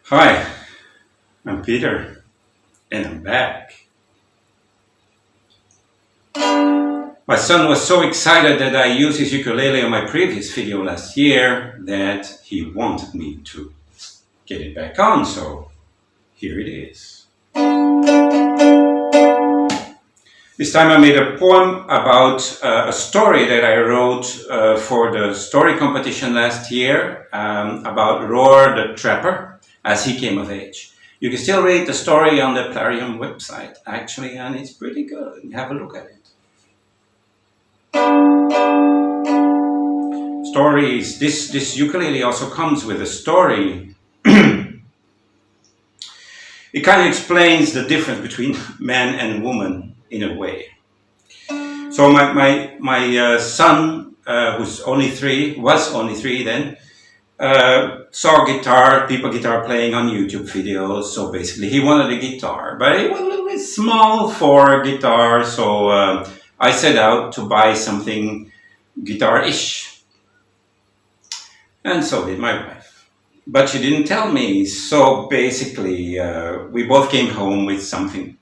Hi, I'm Peter, and I'm back. My son was so excited that I used his ukulele on my previous video last year that he wanted me to get it back on, so here it is. This time I made a poem about a story that I wrote for the story competition last year about Roar the Trapper as he came of age. You can still read the story on the Plarium website, actually, and it's pretty good. Have a look at it. Stories. This ukulele also comes with a story. It kind of explains the difference between man and woman in a way. So my son, who's only three, was only three then, saw people guitar playing on YouTube videos. So basically he wanted a guitar, but it was a little bit small for a guitar. So I set out to buy something guitar-ish. And so did my wife. But she didn't tell me. So basically we both came home with something.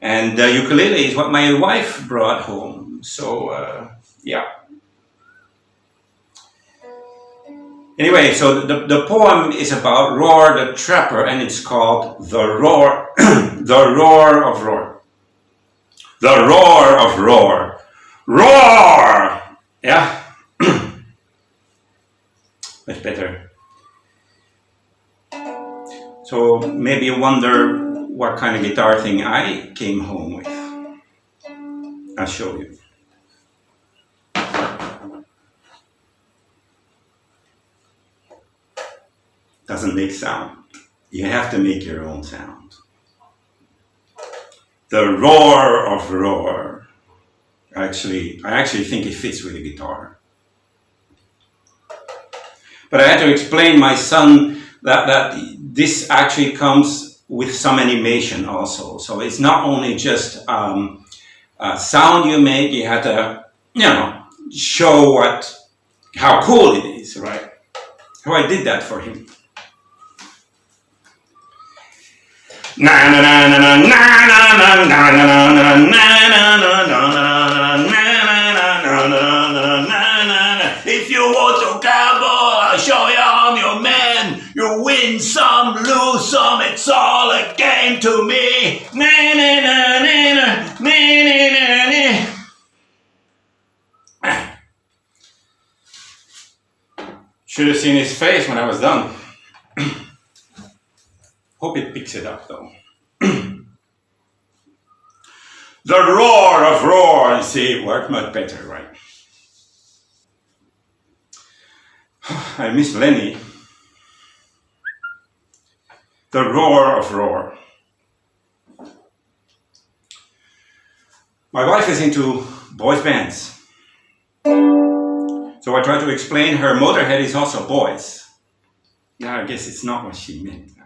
And the ukulele is what my wife brought home. So yeah. Anyway, so the poem is about Roar the Trapper, and it's called The Roar, The Roar of Roar. The Roar of Roar. Roar! Yeah? Much better. So maybe you wonder what kind of guitar thing I came home with. I'll show you. Doesn't make sound. You have to make your own sound. The Roar of Roar. I actually think it fits with the guitar. But I had to explain my son that this actually comes with some animation also. So it's not only just sound you make. You had to, show how cool it is, right? So I did that for him. If you want to gamble, I'll show you I'm your man. You win some, lose some, it's all a game to me. Should have seen his face when I was done. Hope it picks it up though. The Roar of Roar. You see, it worked much better, right? I miss Lenny. The Roar of Roar. My wife is into boys bands. So I try to explain her Motorhead is also boys. Now I guess it's not what she meant.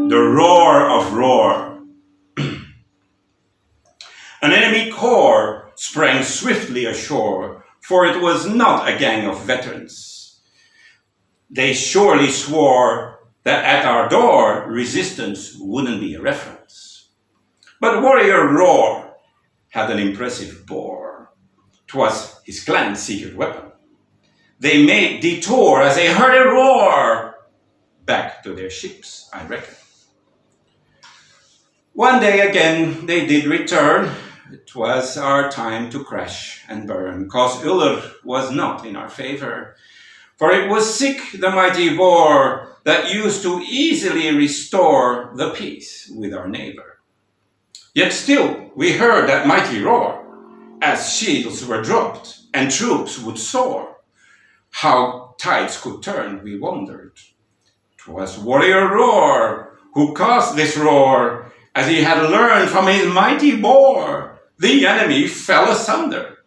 The Roar of Roar. An enemy corps sprang swiftly ashore, for it was not a gang of veterans. They surely swore that at our door resistance wouldn't be a reference. But Warrior Roar had an impressive bore. 'Twas his clan's secret weapon. They made detour as they heard it roar. Back to their ships, I reckon. One day again they did return. It was our time to crash and burn, 'cause Uller was not in our favor. For it was sick, the mighty war, that used to easily restore the peace with our neighbor. Yet still we heard that mighty roar, as shields were dropped and troops would soar. How tides could turn, we wondered. 'Twas Warrior Roar who caused this roar, as he had learned from his mighty boar. The enemy fell asunder.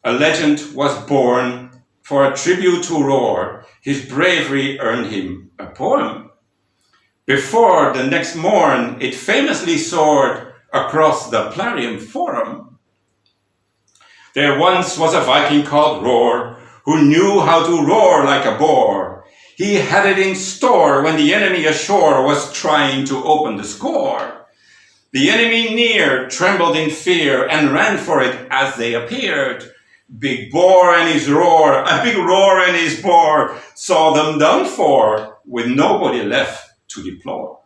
A legend was born for a tribute to Roar. His bravery earned him a poem. Before the next morn, it famously soared across the Plarium Forum. There once was a Viking called Roar, who knew how to roar like a boar. He had it in store when the enemy ashore was trying to open the score. The enemy near trembled in fear and ran for it as they appeared. Big Boar and his roar, a big roar and his bore, saw them done for, with nobody left to deplore.